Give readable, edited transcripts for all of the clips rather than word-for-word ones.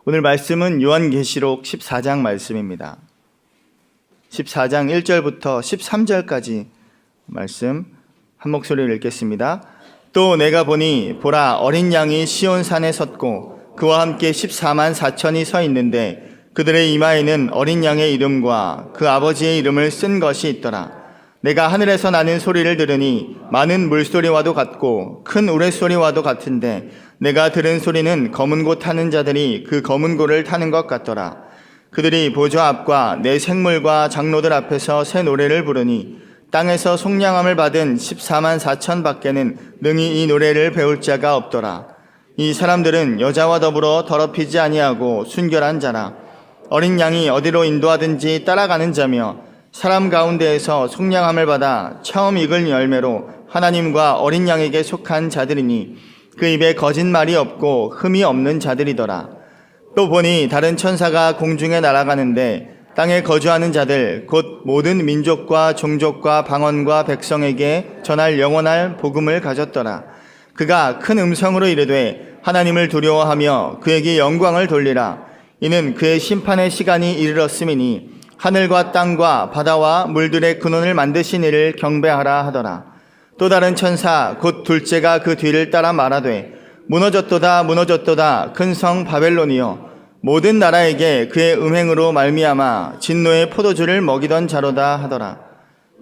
오늘 말씀은 요한계시록 14장 말씀입니다. 14장 1절부터 13절까지 말씀 한 목소리로 읽겠습니다. 또 내가 보니 보라, 어린 양이 시온산에 섰고 그와 함께 14만 4천이 서 있는데 그들의 이마에는 어린 양의 이름과 그 아버지의 이름을 쓴 것이 있더라. 내가 하늘에서 나는 소리를 들으니 많은 물소리와도 같고 큰 우레소리와도 같은데 내가 들은 소리는 검은 고 타는 자들이 그 검은 고를 타는 것 같더라. 그들이 보좌 앞과 내 생물과 장로들 앞에서 새 노래를 부르니 땅에서 속량함을 받은 14만 4천 밖에는 능히 이 노래를 배울 자가 없더라. 이 사람들은 여자와 더불어 더럽히지 아니하고 순결한 자라. 어린 양이 어디로 인도하든지 따라가는 자며 사람 가운데에서 속량함을 받아 처음 익은 열매로 하나님과 어린 양에게 속한 자들이니 그 입에 거짓말이 없고 흠이 없는 자들이더라. 또 보니 다른 천사가 공중에 날아가는데 땅에 거주하는 자들 곧 모든 민족과 종족과 방언과 백성에게 전할 영원할 복음을 가졌더라. 그가 큰 음성으로 이르되 하나님을 두려워하며 그에게 영광을 돌리라. 이는 그의 심판의 시간이 이르렀음이니 하늘과 땅과 바다와 물들의 근원을 만드신 이를 경배하라 하더라. 또 다른 천사 곧 둘째가 그 뒤를 따라 말하되 무너졌도다 무너졌도다 큰 성 바벨론이여 모든 나라에게 그의 음행으로 말미암아 진노의 포도주를 먹이던 자로다 하더라.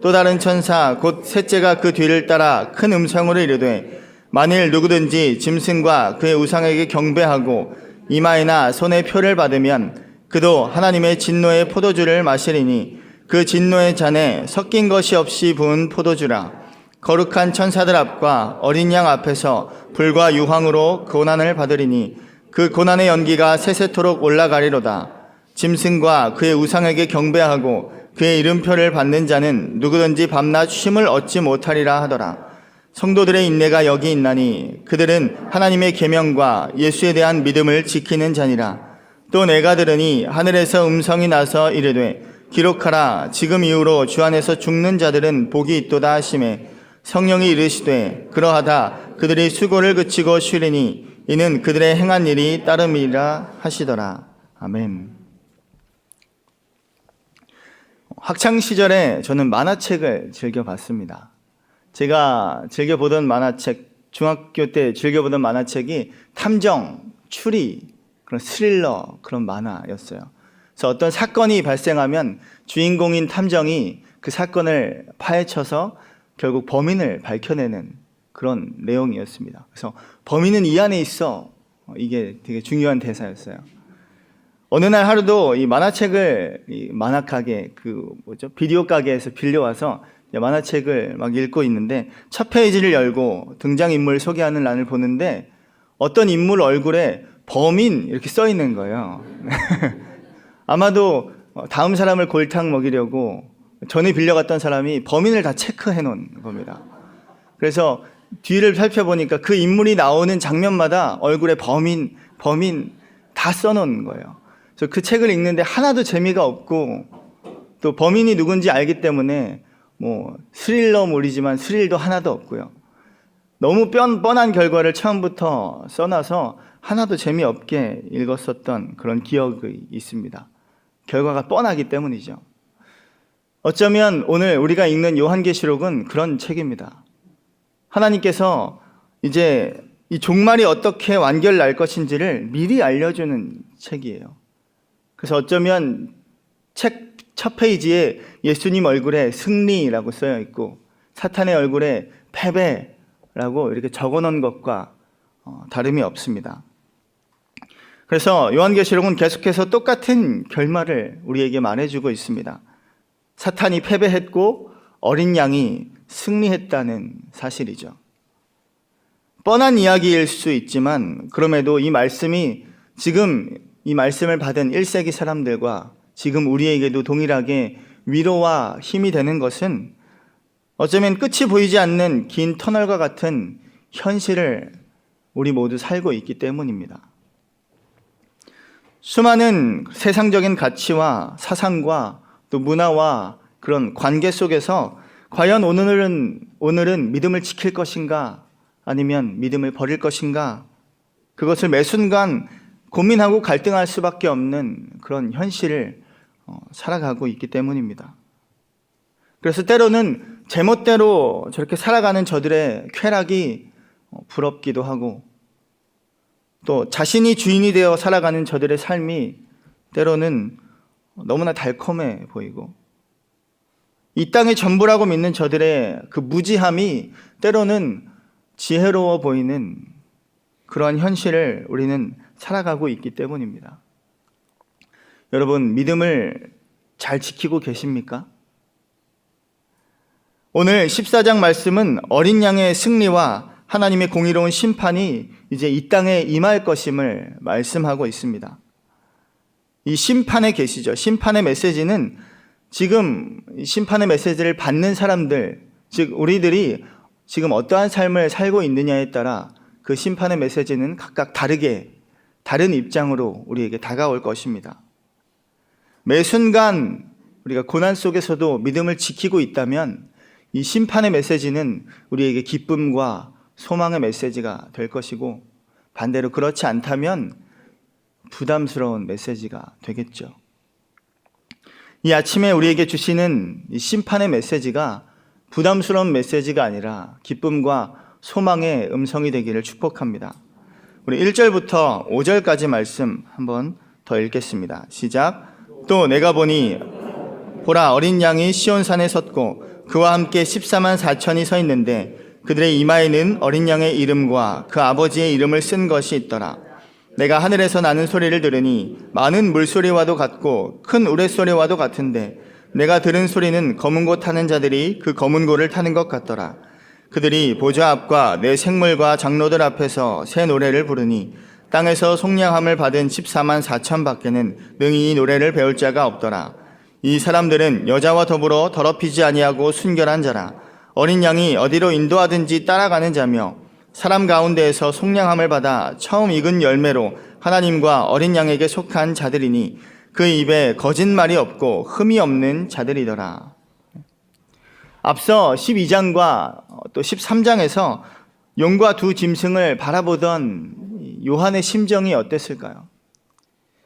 또 다른 천사 곧 셋째가 그 뒤를 따라 큰 음성으로 이르되 만일 누구든지 짐승과 그의 우상에게 경배하고 이마에나 손에 표를 받으면 그도 하나님의 진노의 포도주를 마시리니 그 진노의 잔에 섞인 것이 없이 부은 포도주라. 거룩한 천사들 앞과 어린 양 앞에서 불과 유황으로 고난을 받으리니 그 고난의 연기가 세세토록 올라가리로다. 짐승과 그의 우상에게 경배하고 그의 이름표를 받는 자는 누구든지 밤낮 쉼을 얻지 못하리라 하더라. 성도들의 인내가 여기 있나니 그들은 하나님의 계명과 예수에 대한 믿음을 지키는 자니라. 또 내가 들으니 하늘에서 음성이 나서 이르되 기록하라. 지금 이후로 주 안에서 죽는 자들은 복이 있도다 하시매 성령이 이르시되 그러하다. 그들이 수고를 그치고 쉬리니 이는 그들의 행한 일이 따름이라 하시더라. 아멘. 학창시절에 저는 만화책을 즐겨봤습니다. 제가 즐겨보던 만화책, 중학교 때 즐겨보던 만화책이 탐정, 추리, 그런 스릴러, 그런 만화였어요. 그래서 어떤 사건이 발생하면 주인공인 탐정이 그 사건을 파헤쳐서 결국 범인을 밝혀내는 그런 내용이었습니다. 그래서 범인은 이 안에 있어. 이게 되게 중요한 대사였어요. 어느 날 하루도 이 만화책을 이 만화가게 비디오 가게에서 빌려와서 만화책을 막 읽고 있는데 첫 페이지를 열고 등장인물 소개하는 란을 보는데 어떤 인물 얼굴에 범인 이렇게 써 있는 거예요. 아마도 다음 사람을 골탕 먹이려고 전에 빌려갔던 사람이 범인을 다 체크해 놓은 겁니다. 그래서 뒤를 살펴보니까 그 인물이 나오는 장면마다 얼굴에 범인 다 써놓은 거예요. 그래서 그 책을 읽는데 하나도 재미가 없고 또 범인이 누군지 알기 때문에 스릴러물이지만 스릴도 하나도 없고요. 너무 뻔한 결과를 처음부터 써놔서 하나도 재미없게 읽었었던 그런 기억이 있습니다. 결과가 뻔하기 때문이죠. 어쩌면 오늘 우리가 읽는 요한계시록은 그런 책입니다. 하나님께서 이제 이 종말이 어떻게 완결 날 것인지를 미리 알려주는 책이에요. 그래서 어쩌면 책 첫 페이지에 예수님 얼굴에 승리라고 써여 있고 사탄의 얼굴에 패배라고 이렇게 적어놓은 것과 다름이 없습니다. 그래서 요한계시록은 계속해서 똑같은 결말을 우리에게 말해주고 있습니다. 사탄이 패배했고 어린 양이 승리했다는 사실이죠. 뻔한 이야기일 수 있지만 그럼에도 이 말씀이 지금 이 말씀을 받은 1세기 사람들과 지금 우리에게도 동일하게 위로와 힘이 되는 것은 어쩌면 끝이 보이지 않는 긴 터널과 같은 현실을 우리 모두 살고 있기 때문입니다. 수많은 세상적인 가치와 사상과 또 문화와 그런 관계 속에서 과연 오늘은 믿음을 지킬 것인가 아니면 믿음을 버릴 것인가 그것을 매 순간 고민하고 갈등할 수밖에 없는 그런 현실을 살아가고 있기 때문입니다. 그래서 때로는 제멋대로 저렇게 살아가는 저들의 쾌락이 부럽기도 하고, 또 자신이 주인이 되어 살아가는 저들의 삶이 때로는 너무나 달콤해 보이고, 이 땅의 전부라고 믿는 저들의 그 무지함이 때로는 지혜로워 보이는 그러한 현실을 우리는 살아가고 있기 때문입니다. 여러분, 믿음을 잘 지키고 계십니까? 오늘 14장 말씀은 어린 양의 승리와 하나님의 공의로운 심판이 이제 이 땅에 임할 것임을 말씀하고 있습니다. 이 심판의 계시죠. 심판의 메시지는 지금 심판의 메시지를 받는 사람들, 즉 우리들이 지금 어떠한 삶을 살고 있느냐에 따라 그 심판의 메시지는 각각 다른 입장으로 우리에게 다가올 것입니다. 매 순간 우리가 고난 속에서도 믿음을 지키고 있다면 이 심판의 메시지는 우리에게 기쁨과 소망의 메시지가 될 것이고, 반대로 그렇지 않다면 부담스러운 메시지가 되겠죠. 이 아침에 우리에게 주시는 이 심판의 메시지가 부담스러운 메시지가 아니라 기쁨과 소망의 음성이 되기를 축복합니다. 우리 1절부터 5절까지 말씀 한번 더 읽겠습니다. 시작. 또 내가 보니 보라, 어린 양이 시온산에 섰고 그와 함께 14만 4천이 서 있는데 그들의 이마에는 어린 양의 이름과 그 아버지의 이름을 쓴 것이 있더라. 내가 하늘에서 나는 소리를 들으니 많은 물소리와도 같고 큰 우레소리와도 같은데 내가 들은 소리는 검은 고 타는 자들이 그 검은 고를 타는 것 같더라. 그들이 보좌 앞과 내 생물과 장로들 앞에서 새 노래를 부르니 땅에서 속량함을 받은 14만 4천 밖에는 능히 이 노래를 배울 자가 없더라. 이 사람들은 여자와 더불어 더럽히지 아니하고 순결한 자라. 어린 양이 어디로 인도하든지 따라가는 자며 사람 가운데에서 속량함을 받아 처음 익은 열매로 하나님과 어린 양에게 속한 자들이니 그 입에 거짓말이 없고 흠이 없는 자들이더라. 앞서 12장과 또 13장에서 용과 두 짐승을 바라보던 요한의 심정이 어땠을까요?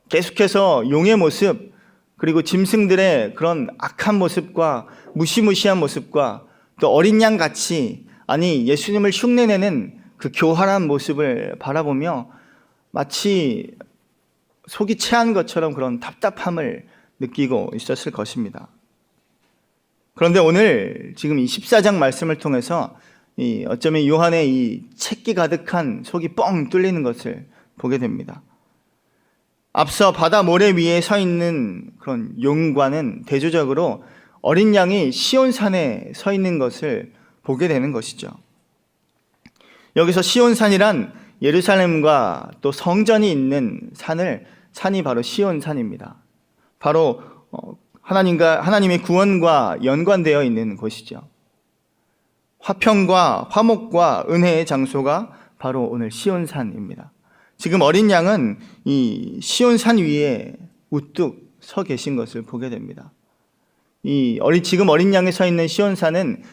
계속해서 용의 모습, 그리고 짐승들의 그런 악한 모습과 무시무시한 모습과 또 어린 양 같이, 아니 예수님을 흉내내는 그 교활한 모습을 바라보며 마치 속이 체한 것처럼 그런 답답함을 느끼고 있었을 것입니다. 그런데 오늘 지금 이 14장 말씀을 통해서 어쩌면 요한의 이 채기 가득한 속이 뻥 뚫리는 것을 보게 됩니다. 앞서 바다 모래 위에 서 있는 그런 용과는 대조적으로 어린 양이 시온산에 서 있는 것을 보게 되는 것이죠. 여기서 시온산이란 예루살렘과 또 성전이 있는 산이 바로 시온산입니다. 바로 하나님의 구원과 연관되어 있는 곳이죠. 화평과 화목과 은혜의 장소가 바로 오늘 시온산입니다. 지금 어린 양은 이 시온산 위에 우뚝 서 계신 것을 보게 됩니다. 지금 어린 양이 서 있는 시온산은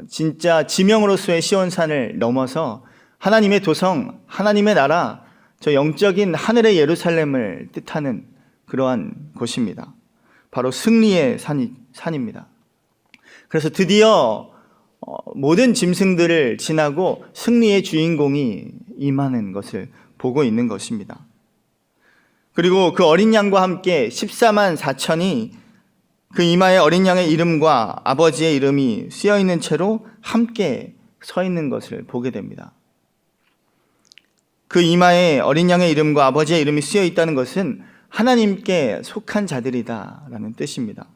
진짜 지명으로서의 시온산을 넘어서 하나님의 도성, 하나님의 나라, 저 영적인 하늘의 예루살렘을 뜻하는 그러한 곳입니다. 바로 승리의 산입니다. 그래서 드디어 모든 짐승들을 지나고 승리의 주인공이 임하는 것을 보고 있는 것입니다. 그리고 그 어린 양과 함께 14만 4천이 그 이마에 어린 양의 이름과 아버지의 이름이 쓰여 있는 채로 함께 서 있는 것을 보게 됩니다. 그 이마에 어린 양의 이름과 아버지의 이름이 쓰여 있다는 것은 하나님께 속한 자들이다라는 뜻입니다.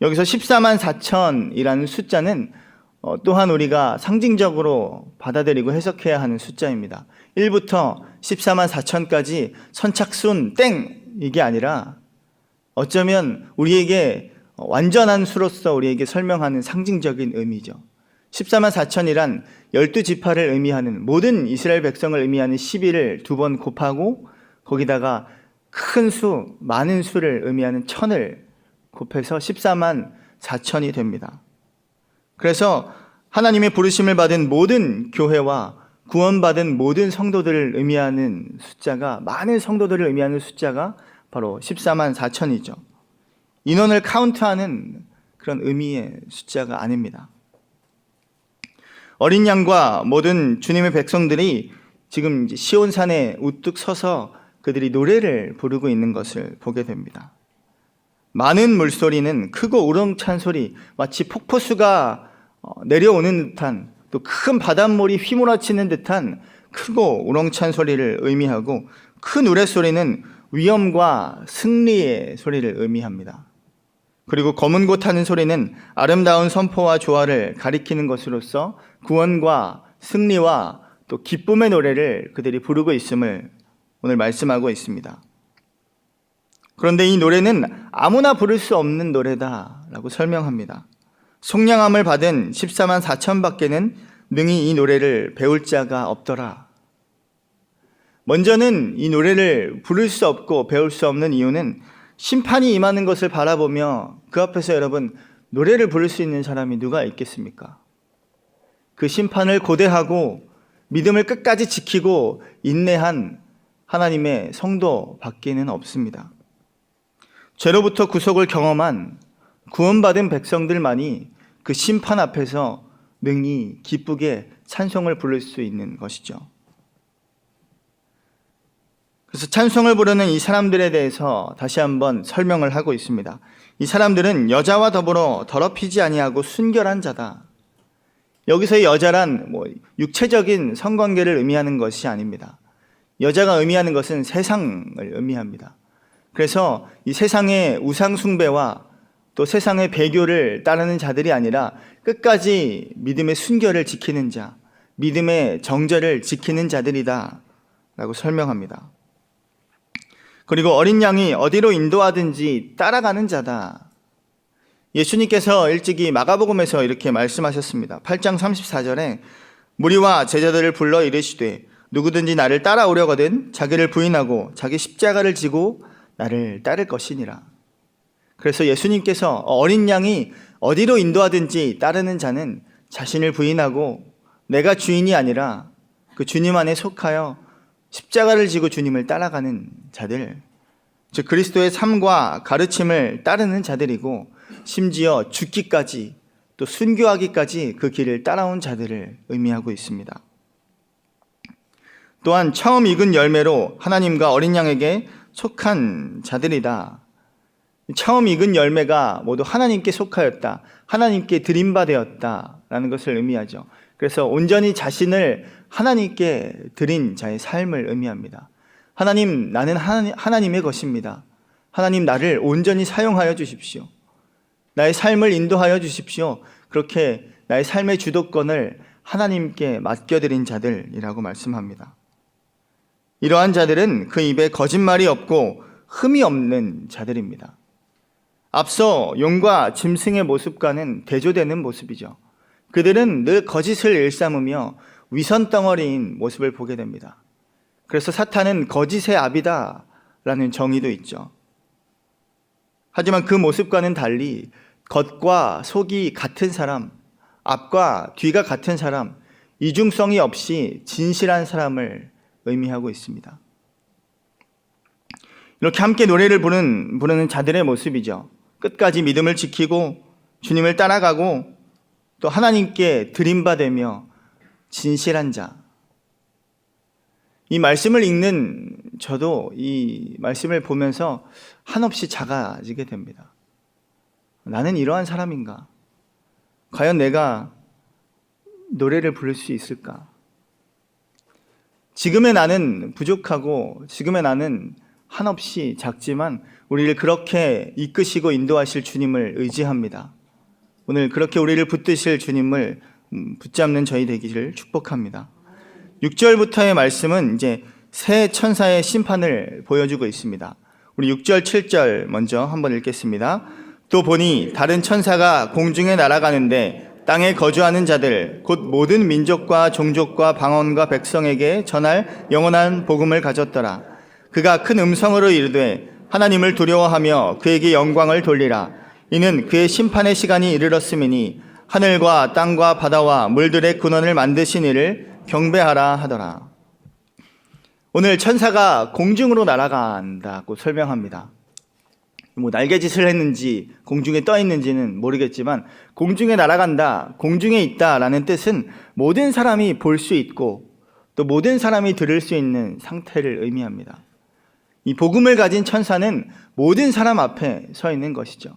여기서 14만 4천이라는 숫자는 또한 우리가 상징적으로 받아들이고 해석해야 하는 숫자입니다. 1부터 14만 4천까지 선착순 땡 이게 아니라 어쩌면 우리에게 완전한 수로서 우리에게 설명하는 상징적인 의미죠. 14만 4천이란 12지파를 의미하는 모든 이스라엘 백성을 의미하는 12를 2번 곱하고 거기다가 큰 수, 많은 수를 의미하는 1000을 곱해서 14만 4천이 됩니다. 그래서 하나님의 부르심을 받은 모든 교회와 구원받은 모든 성도들을 의미하는 숫자가, 많은 성도들을 의미하는 숫자가 바로 14만 4천이죠. 인원을 카운트하는 그런 의미의 숫자가 아닙니다. 어린 양과 모든 주님의 백성들이 지금 시온산에 우뚝 서서 그들이 노래를 부르고 있는 것을 보게 됩니다. 많은 물소리는 크고 우렁찬 소리, 마치 폭포수가 내려오는 듯한, 또 큰 바닷물이 휘몰아치는 듯한 크고 우렁찬 소리를 의미하고, 큰 우레소리는 위엄과 승리의 소리를 의미합니다. 그리고 검은 고 타는 소리는 아름다운 선포와 조화를 가리키는 것으로서 구원과 승리와 또 기쁨의 노래를 그들이 부르고 있음을 오늘 말씀하고 있습니다. 그런데 이 노래는 아무나 부를 수 없는 노래다라고 설명합니다. 속량함을 받은 14만 4천 밖에는 능히 이 노래를 배울 자가 없더라. 먼저는 이 노래를 부를 수 없고 배울 수 없는 이유는 심판이 임하는 것을 바라보며 그 앞에서 여러분, 노래를 부를 수 있는 사람이 누가 있겠습니까? 그 심판을 고대하고 믿음을 끝까지 지키고 인내한 하나님의 성도 밖에는 없습니다. 죄로부터 구속을 경험한 구원받은 백성들만이 그 심판 앞에서 능히 기쁘게 찬송을 부를 수 있는 것이죠. 그래서 찬송을 부르는 이 사람들에 대해서 다시 한번 설명을 하고 있습니다. 이 사람들은 여자와 더불어 더럽히지 아니하고 순결한 자다. 여기서의 여자란 육체적인 성관계를 의미하는 것이 아닙니다. 여자가 의미하는 것은 세상을 의미합니다. 그래서 이 세상의 우상 숭배와 또 세상의 배교를 따르는 자들이 아니라 끝까지 믿음의 순결을 지키는 자, 믿음의 정절을 지키는 자들이다 라고 설명합니다. 그리고 어린 양이 어디로 인도하든지 따라가는 자다. 예수님께서 일찍이 마가복음에서 이렇게 말씀하셨습니다. 8장 34절에 무리와 제자들을 불러 이르시되 누구든지 나를 따라오려거든 자기를 부인하고 자기 십자가를 지고 나를 따를 것이니라. 그래서 예수님께서 어린 양이 어디로 인도하든지 따르는 자는 자신을 부인하고 내가 주인이 아니라 그 주님 안에 속하여 십자가를 지고 주님을 따라가는 자들, 즉 그리스도의 삶과 가르침을 따르는 자들이고 심지어 죽기까지 또 순교하기까지 그 길을 따라온 자들을 의미하고 있습니다. 또한 처음 익은 열매로 하나님과 어린 양에게 속한 자들이다. 처음 익은 열매가 모두 하나님께 속하였다, 하나님께 드림받았다라는 것을 의미하죠. 그래서 온전히 자신을 하나님께 드린 자의 삶을 의미합니다. 하나님, 나는 하나님의 것입니다. 하나님, 나를 온전히 사용하여 주십시오. 나의 삶을 인도하여 주십시오. 그렇게 나의 삶의 주도권을 하나님께 맡겨드린 자들이라고 말씀합니다. 이러한 자들은 그 입에 거짓말이 없고 흠이 없는 자들입니다. 앞서 용과 짐승의 모습과는 대조되는 모습이죠. 그들은 늘 거짓을 일삼으며 위선덩어리인 모습을 보게 됩니다. 그래서 사탄은 거짓의 압이다 라는 정의도 있죠. 하지만 그 모습과는 달리 겉과 속이 같은 사람, 앞과 뒤가 같은 사람, 이중성이 없이 진실한 사람을 의미하고 있습니다. 이렇게 함께 노래를 부르는 자들의 모습이죠. 끝까지 믿음을 지키고 주님을 따라가고 또 하나님께 드림받으며 진실한 자. 이 말씀을 읽는 저도 이 말씀을 보면서 한없이 작아지게 됩니다. 나는 이러한 사람인가? 과연 내가 노래를 부를 수 있을까? 지금의 나는 부족하고 지금의 나는 한없이 작지만 우리를 그렇게 이끄시고 인도하실 주님을 의지합니다. 오늘 그렇게 우리를 붙드실 주님을 붙잡는 저희 되기를 축복합니다. 6절부터의 말씀은 이제 새 천사의 심판을 보여주고 있습니다. 우리 6절, 7절 먼저 한번 읽겠습니다. 또 보니 다른 천사가 공중에 날아가는데 땅에 거주하는 자들 곧 모든 민족과 종족과 방언과 백성에게 전할 영원한 복음을 가졌더라. 그가 큰 음성으로 이르되 하나님을 두려워하며 그에게 영광을 돌리라. 이는 그의 심판의 시간이 이르렀음이니 하늘과 땅과 바다와 물들의 근원을 만드신 이를 경배하라 하더라. 오늘 천사가 공중으로 날아간다고 설명합니다. 날개짓을 했는지 공중에 떠 있는지는 모르겠지만 공중에 날아간다, 공중에 있다라는 뜻은 모든 사람이 볼 수 있고 또 모든 사람이 들을 수 있는 상태를 의미합니다. 이 복음을 가진 천사는 모든 사람 앞에 서 있는 것이죠.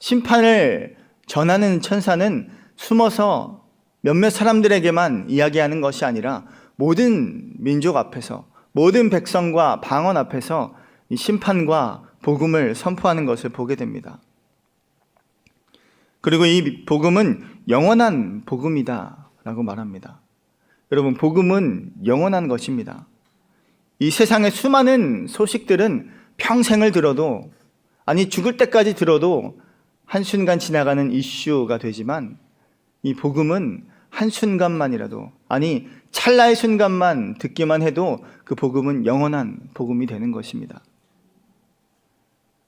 심판을 전하는 천사는 숨어서 몇몇 사람들에게만 이야기하는 것이 아니라 모든 민족 앞에서, 모든 백성과 방언 앞에서 이 심판과 복음을 선포하는 것을 보게 됩니다. 그리고 이 복음은 영원한 복음이다 라고 말합니다. 여러분, 복음은 영원한 것입니다. 이 세상의 수많은 소식들은 평생을 들어도, 아니 죽을 때까지 들어도 한순간 지나가는 이슈가 되지만 이 복음은 한순간만이라도, 아니 찰나의 순간만 듣기만 해도 그 복음은 영원한 복음이 되는 것입니다.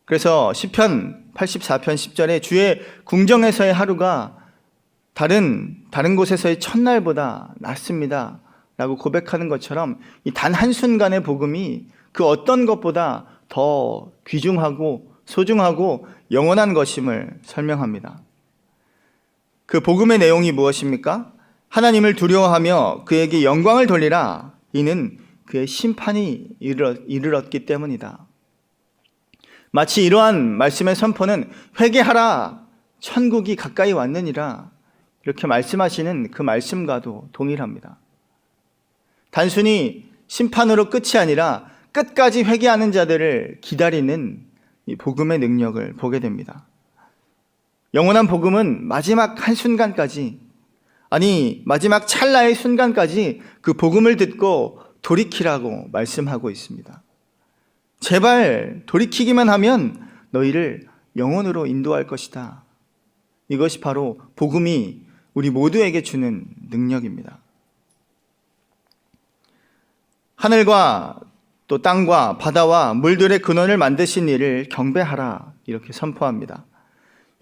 그래서 시편 84편 10절에 주의 궁정에서의 하루가 다른 곳에서의 첫날보다 낫습니다 라고 고백하는 것처럼 이 단 한순간의 복음이 그 어떤 것보다 더 귀중하고 소중하고 영원한 것임을 설명합니다. 그 복음의 내용이 무엇입니까? 하나님을 두려워하며 그에게 영광을 돌리라. 이는 그의 심판이 이르렀기 때문이다. 마치 이러한 말씀의 선포는 회개하라, 천국이 가까이 왔느니라 이렇게 말씀하시는 그 말씀과도 동일합니다. 단순히 심판으로 끝이 아니라 끝까지 회개하는 자들을 기다리는 이 복음의 능력을 보게 됩니다. 영원한 복음은 마지막 한순간까지, 아니 마지막 찰나의 순간까지 그 복음을 듣고 돌이키라고 말씀하고 있습니다. 제발 돌이키기만 하면 너희를 영원으로 인도할 것이다. 이것이 바로 복음이 우리 모두에게 주는 능력입니다. 하늘과 또 땅과 바다와 물들의 근원을 만드신 이를 경배하라 이렇게 선포합니다.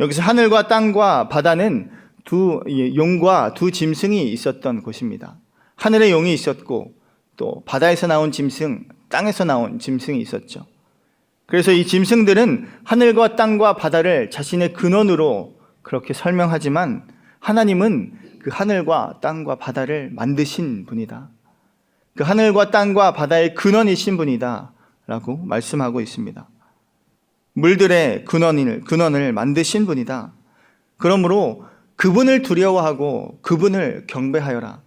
여기서 하늘과 땅과 바다는 두 용과 두 짐승이 있었던 곳입니다. 하늘에 용이 있었고 또 바다에서 나온 짐승, 땅에서 나온 짐승이 있었죠. 그래서 이 짐승들은 하늘과 땅과 바다를 자신의 근원으로 그렇게 설명하지만 하나님은 그 하늘과 땅과 바다를 만드신 분이다. 그 하늘과 땅과 바다의 근원이신 분이다 라고 말씀하고 있습니다. 물들의 근원을 만드신 분이다. 그러므로 그분을 두려워하고 그분을 경배하여라.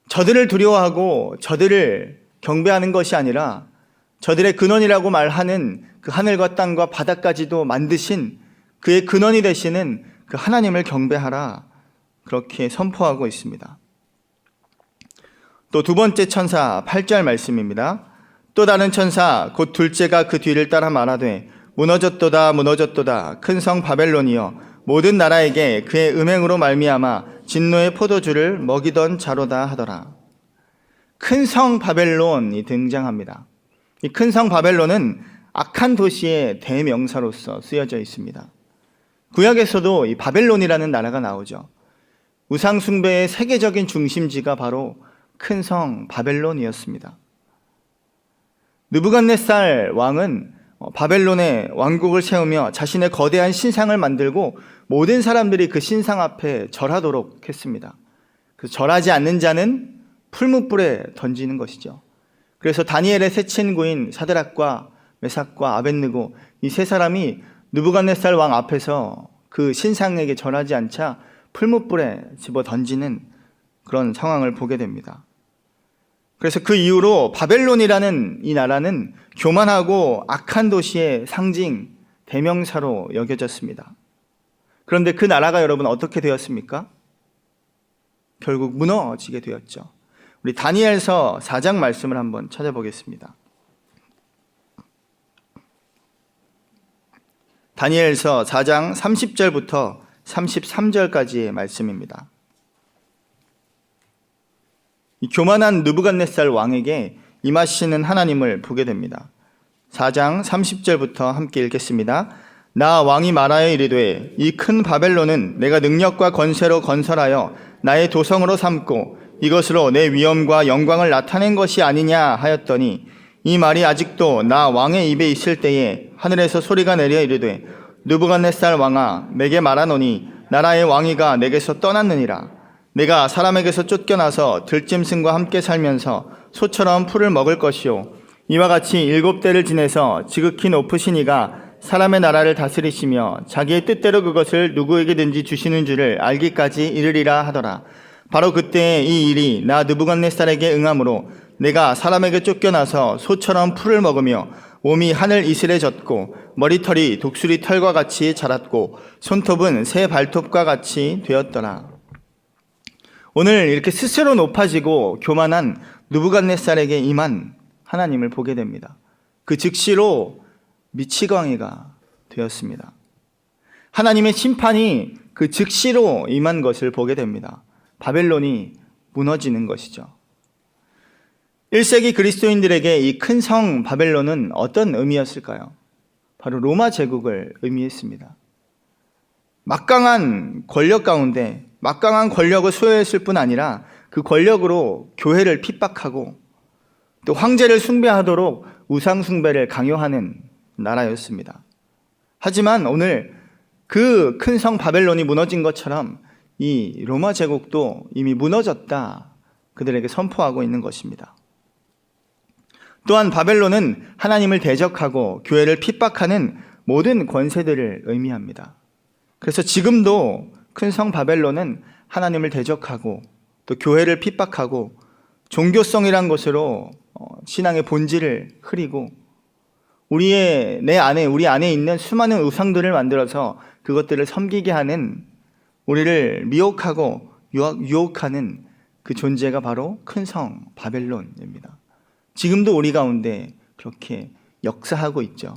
저들을 두려워하고 저들을 경배하는 것이 아니라 저들의 근원이라고 말하는 그 하늘과 땅과 바다까지도 만드신 그의 근원이 되시는 그 하나님을 경배하라. 그렇게 선포하고 있습니다. 또 두 번째 천사 8절 말씀입니다. 또 다른 천사 곧 둘째가 그 뒤를 따라 말하되 무너졌도다 무너졌도다 큰 성 바벨론이여 모든 나라에게 그의 음행으로 말미암아 진노의 포도주를 먹이던 자로다 하더라. 큰 성 바벨론이 등장합니다. 이 큰 성 바벨론은 악한 도시의 대명사로서 쓰여져 있습니다. 구약에서도 이 바벨론이라는 나라가 나오죠. 우상 숭배의 세계적인 중심지가 바로 큰 성 바벨론이었습니다. 느부갓네살 왕은 바벨론의 왕국을 세우며 자신의 거대한 신상을 만들고 모든 사람들이 그 신상 앞에 절하도록 했습니다. 그 절하지 않는 자는 풀무불에 던지는 것이죠. 그래서 다니엘의 세 친구인 사드락과 메삭과 아벳느고 이 세 사람이 느부갓네살 왕 앞에서 그 신상에게 절하지 않자 풀무불에 집어 던지는 그런 상황을 보게 됩니다. 그래서 그 이후로 바벨론이라는 이 나라는 교만하고 악한 도시의 상징, 대명사로 여겨졌습니다. 그런데 그 나라가 여러분 어떻게 되었습니까? 결국 무너지게 되었죠. 우리 다니엘서 4장 말씀을 한번 찾아보겠습니다. 다니엘서 4장 30절부터 33절까지의 말씀입니다. 이 교만한 느부갓네살 왕에게 임하시는 하나님을 보게 됩니다. 4장 30절부터 함께 읽겠습니다. 나 왕이 말하여 이르되 이 큰 바벨론은 내가 능력과 권세로 건설하여 나의 도성으로 삼고 이것으로 내 위엄과 영광을 나타낸 것이 아니냐 하였더니 이 말이 아직도 나 왕의 입에 있을 때에 하늘에서 소리가 내려 이르되 느부갓네살 왕아 내게 말하노니 나라의 왕위가 내게서 떠났느니라. 내가 사람에게서 쫓겨나서 들짐승과 함께 살면서 소처럼 풀을 먹을 것이요 이와 같이 7대를 지내서 지극히 높으신 이가 사람의 나라를 다스리시며 자기의 뜻대로 그것을 누구에게든지 주시는 줄을 알기까지 이르리라 하더라. 바로 그때 이 일이 나 느부갓네살에게 응함으로 내가 사람에게 쫓겨나서 소처럼 풀을 먹으며 몸이 하늘 이슬에 젖고 머리털이 독수리 털과 같이 자랐고 손톱은 새 발톱과 같이 되었더라. 오늘 이렇게 스스로 높아지고 교만한 느부갓네살에게 임한 하나님을 보게 됩니다. 그 즉시로 미치광이가 되었습니다. 하나님의 심판이 그 즉시로 임한 것을 보게 됩니다. 바벨론이 무너지는 것이죠. 1세기 그리스도인들에게 이 큰 성 바벨론은 어떤 의미였을까요? 바로 로마 제국을 의미했습니다. 막강한 권력 가운데 막강한 권력을 소유했을 뿐 아니라 그 권력으로 교회를 핍박하고 또 황제를 숭배하도록 우상 숭배를 강요하는 나라였습니다. 하지만 오늘 그 큰 성 바벨론이 무너진 것처럼 이 로마 제국도 이미 무너졌다 그들에게 선포하고 있는 것입니다. 또한 바벨론은 하나님을 대적하고 교회를 핍박하는 모든 권세들을 의미합니다. 그래서 지금도 큰 성 바벨론은 하나님을 대적하고 또 교회를 핍박하고 종교성이란 것으로 신앙의 본질을 흐리고 우리 안에 있는 수많은 우상들을 만들어서 그것들을 섬기게 하는 우리를 미혹하고 유혹하는 그 존재가 바로 큰 성 바벨론입니다. 지금도 우리 가운데 그렇게 역사하고 있죠.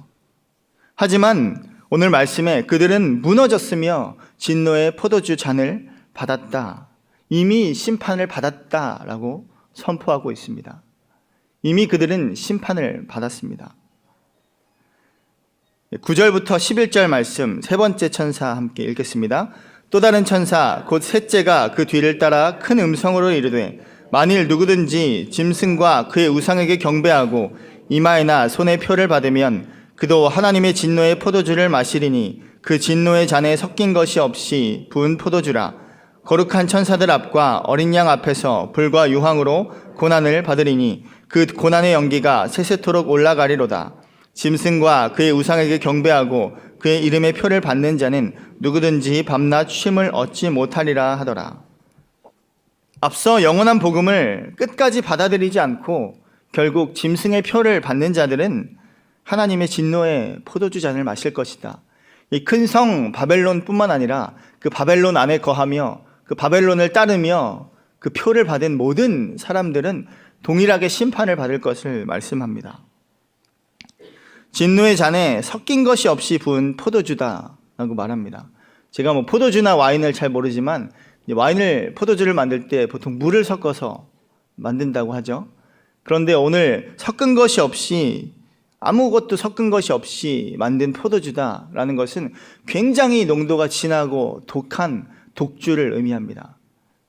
하지만 오늘 말씀에 그들은 무너졌으며 진노의 포도주 잔을 받았다. 이미 심판을 받았다라고 선포하고 있습니다. 이미 그들은 심판을 받았습니다. 9절부터 11절 말씀 세 번째 천사 함께 읽겠습니다. 또 다른 천사 곧 셋째가 그 뒤를 따라 큰 음성으로 이르되 만일 누구든지 짐승과 그의 우상에게 경배하고 이마에나 손에 표를 받으면 그도 하나님의 진노의 포도주를 마시리니 그 진노의 잔에 섞인 것이 없이 부은 포도주라. 거룩한 천사들 앞과 어린 양 앞에서 불과 유황으로 고난을 받으리니 그 고난의 연기가 세세토록 올라가리로다. 짐승과 그의 우상에게 경배하고 그의 이름의 표를 받는 자는 누구든지 밤낮 쉼을 얻지 못하리라 하더라. 앞서 영원한 복음을 끝까지 받아들이지 않고 결국 짐승의 표를 받는 자들은 하나님의 진노의 포도주 잔을 마실 것이다. 이 큰 성 바벨론뿐만 아니라 그 바벨론 안에 거하며 그 바벨론을 따르며 그 표를 받은 모든 사람들은 동일하게 심판을 받을 것을 말씀합니다. 진노의 잔에 섞인 것이 없이 부은 포도주다라고 말합니다. 제가 포도주나 와인을 잘 모르지만 포도주를 만들 때 보통 물을 섞어서 만든다고 하죠. 그런데 오늘 섞은 것이 없이 아무것도 섞은 것이 없이 만든 포도주다라는 것은 굉장히 농도가 진하고 독한 독주를 의미합니다.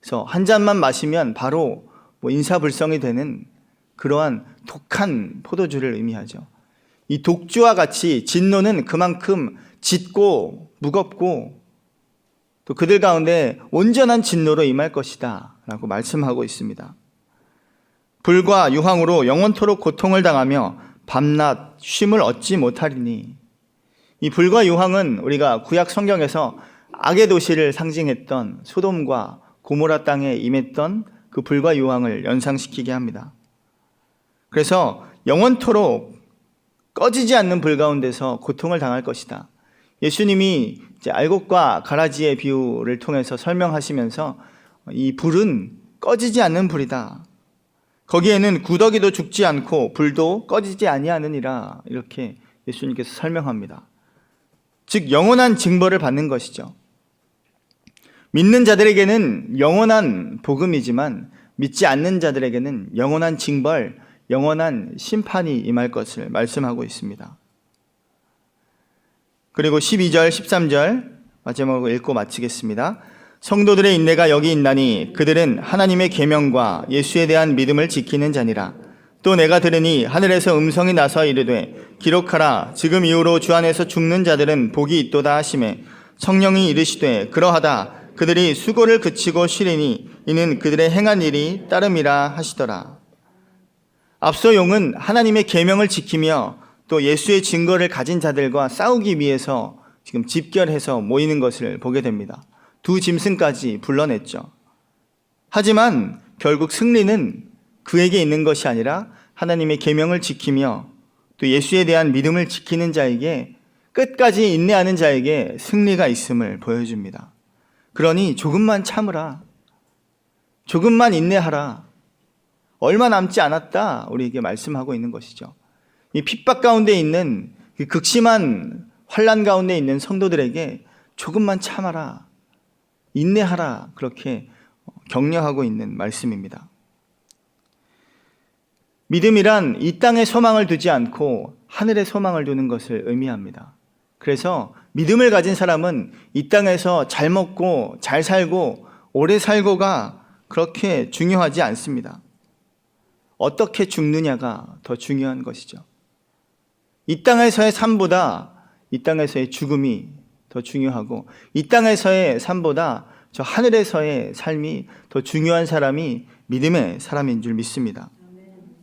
그래서 한 잔만 마시면 바로 인사불성이 되는 그러한 독한 포도주를 의미하죠. 이 독주와 같이 진노는 그만큼 짙고 무겁고 또 그들 가운데 온전한 진노로 임할 것이다 라고 말씀하고 있습니다. 불과 유황으로 영원토록 고통을 당하며 밤낮 쉼을 얻지 못하리니, 이 불과 유황은 우리가 구약 성경에서 악의 도시를 상징했던 소돔과 고모라 땅에 임했던 그 불과 유황을 연상시키게 합니다. 그래서 영원토록 꺼지지 않는 불 가운데서 고통을 당할 것이다. 예수님이 이제 알곡과 가라지의 비유를 통해서 설명하시면서 이 불은 꺼지지 않는 불이다. 거기에는 구더기도 죽지 않고 불도 꺼지지 아니하느니라, 이렇게 예수님께서 설명합니다. 즉 영원한 징벌을 받는 것이죠. 믿는 자들에게는 영원한 복음이지만 믿지 않는 자들에게는 영원한 징벌, 영원한 심판이 임할 것을 말씀하고 있습니다. 그리고 12절, 13절 마지막으로 읽고 마치겠습니다. 성도들의 인내가 여기 있나니 그들은 하나님의 계명과 예수에 대한 믿음을 지키는 자니라. 또 내가 들으니 하늘에서 음성이 나서 이르되 기록하라. 지금 이후로 주 안에서 죽는 자들은 복이 있도다 하시매 성령이 이르시되 그러하다. 그들이 수고를 그치고 쉬리니 이는 그들의 행한 일이 따름이라 하시더라. 앞서 용은 하나님의 계명을 지키며 또 예수의 증거를 가진 자들과 싸우기 위해서 지금 집결해서 모이는 것을 보게 됩니다. 두 짐승까지 불러냈죠. 하지만 결국 승리는 그에게 있는 것이 아니라 하나님의 계명을 지키며 또 예수에 대한 믿음을 지키는 자에게, 끝까지 인내하는 자에게 승리가 있음을 보여줍니다. 그러니 조금만 참으라. 조금만 인내하라. 얼마 남지 않았다 우리에게 말씀하고 있는 것이죠. 이 핍박 가운데 있는 그 극심한 환난 가운데 있는 성도들에게 조금만 참아라, 인내하라, 그렇게 격려하고 있는 말씀입니다. 믿음이란 이 땅에 소망을 두지 않고 하늘에 소망을 두는 것을 의미합니다. 그래서 믿음을 가진 사람은 이 땅에서 잘 먹고 잘 살고 오래 살고가 그렇게 중요하지 않습니다. 어떻게 죽느냐가 더 중요한 것이죠. 이 땅에서의 삶보다 이 땅에서의 죽음이 더 중요하고, 이 땅에서의 삶보다 저 하늘에서의 삶이 더 중요한 사람이 믿음의 사람인 줄 믿습니다.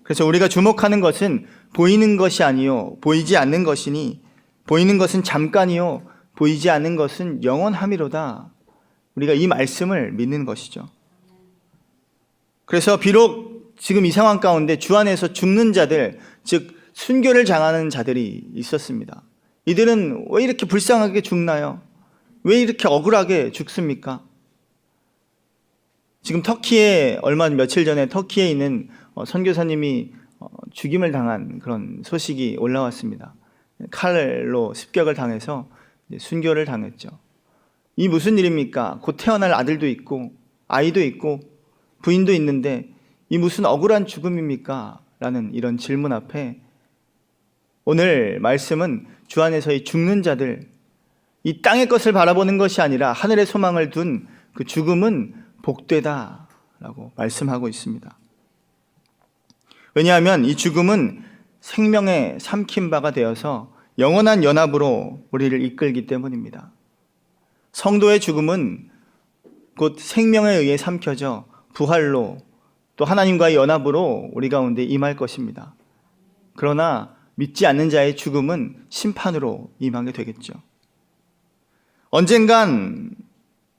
그래서 우리가 주목하는 것은 보이는 것이 아니요 보이지 않는 것이니 보이는 것은 잠깐이요 보이지 않는 것은 영원함이로다. 우리가 이 말씀을 믿는 것이죠. 그래서 비록 지금 이 상황 가운데 주 안에서 죽는 자들, 즉 순교를 당하는 자들이 있었습니다. 이들은 왜 이렇게 불쌍하게 죽나요? 왜 이렇게 억울하게 죽습니까? 지금 터키에 며칠 전에 터키에 있는 선교사님이 죽임을 당한 그런 소식이 올라왔습니다. 칼로 습격을 당해서 순교를 당했죠. 이 무슨 일입니까? 곧 태어날 아들도 있고 아이도 있고 부인도 있는데 이 무슨 억울한 죽음입니까? 라는 이런 질문 앞에 오늘 말씀은 주 안에서의 죽는 자들, 이 땅의 것을 바라보는 것이 아니라 하늘의 소망을 둔 그 죽음은 복되다 라고 말씀하고 있습니다. 왜냐하면 이 죽음은 생명의 삼킨 바가 되어서 영원한 연합으로 우리를 이끌기 때문입니다. 성도의 죽음은 곧 생명에 의해 삼켜져 부활로 또 하나님과의 연합으로 우리 가운데 임할 것입니다. 그러나 믿지 않는 자의 죽음은 심판으로 임하게 되겠죠. 언젠간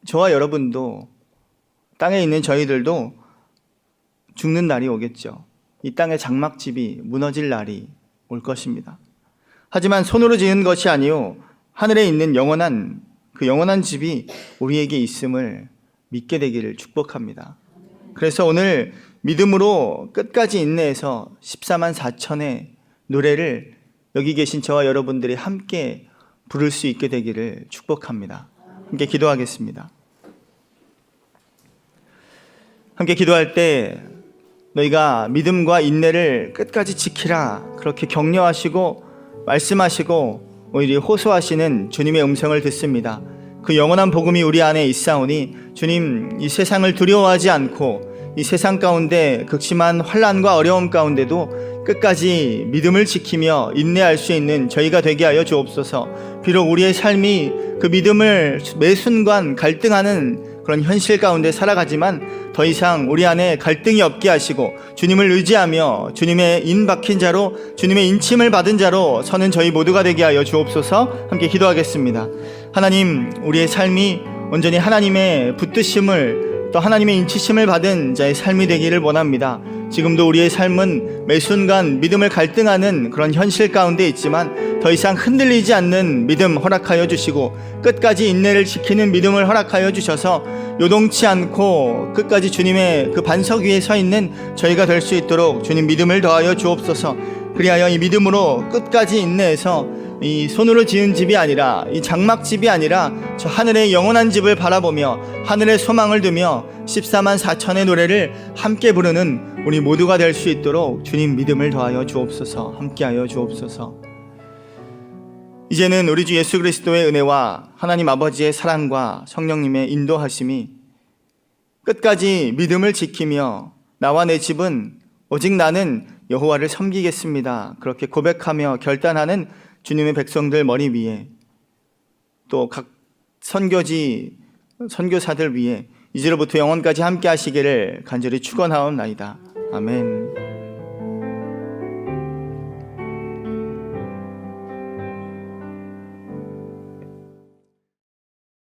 저와 여러분도, 땅에 있는 저희들도 죽는 날이 오겠죠. 이 땅의 장막집이 무너질 날이 올 것입니다. 하지만 손으로 지은 것이 아니요 하늘에 있는 영원한 집이 우리에게 있음을 믿게 되기를 축복합니다. 그래서 오늘 믿음으로 끝까지 인내해서 14만 4천의 노래를 여기 계신 저와 여러분들이 함께 부를 수 있게 되기를 축복합니다. 함께 기도하겠습니다. 함께 기도할 때 너희가 믿음과 인내를 끝까지 지키라, 그렇게 격려하시고 말씀하시고 오히려 호소하시는 주님의 음성을 듣습니다. 그 영원한 복음이 우리 안에 있사오니 주님, 이 세상을 두려워하지 않고 이 세상 가운데 극심한 환난과 어려움 가운데도 끝까지 믿음을 지키며 인내할 수 있는 저희가 되게 하여 주옵소서. 비록 우리의 삶이 그 믿음을 매 순간 갈등하는 그런 현실 가운데 살아가지만 더 이상 우리 안에 갈등이 없게 하시고 주님을 의지하며 주님의 인 박힌 자로, 주님의 인침을 받은 자로 서는 저희 모두가 되게 하여 주옵소서. 함께 기도하겠습니다. 하나님, 우리의 삶이 온전히 하나님의 붙드심을 또 하나님의 인치심을 받은 자의 삶이 되기를 원합니다. 지금도 우리의 삶은 매 순간 믿음을 갈등하는 그런 현실 가운데 있지만 더 이상 흔들리지 않는 믿음 허락하여 주시고 끝까지 인내를 지키는 믿음을 허락하여 주셔서 요동치 않고 끝까지 주님의 그 반석 위에 서 있는 저희가 될 수 있도록 주님 믿음을 더하여 주옵소서. 그리하여 이 믿음으로 끝까지 인내해서 이 손으로 지은 집이 아니라, 이 장막집이 아니라 저 하늘의 영원한 집을 바라보며 하늘의 소망을 두며 14만 4천의 노래를 함께 부르는 우리 모두가 될 수 있도록 주님 믿음을 더하여 주옵소서. 함께하여 주옵소서. 이제는 우리 주 예수 그리스도의 은혜와 하나님 아버지의 사랑과 성령님의 인도하심이 끝까지 믿음을 지키며 나와 내 집은 오직 나는 여호와를 섬기겠습니다, 그렇게 고백하며 결단하는 주님의 백성들 머리 위에, 또 각 선교사들 위에 이제로부터 영원까지 함께 하시기를 간절히 축원하옵나이다. 아멘.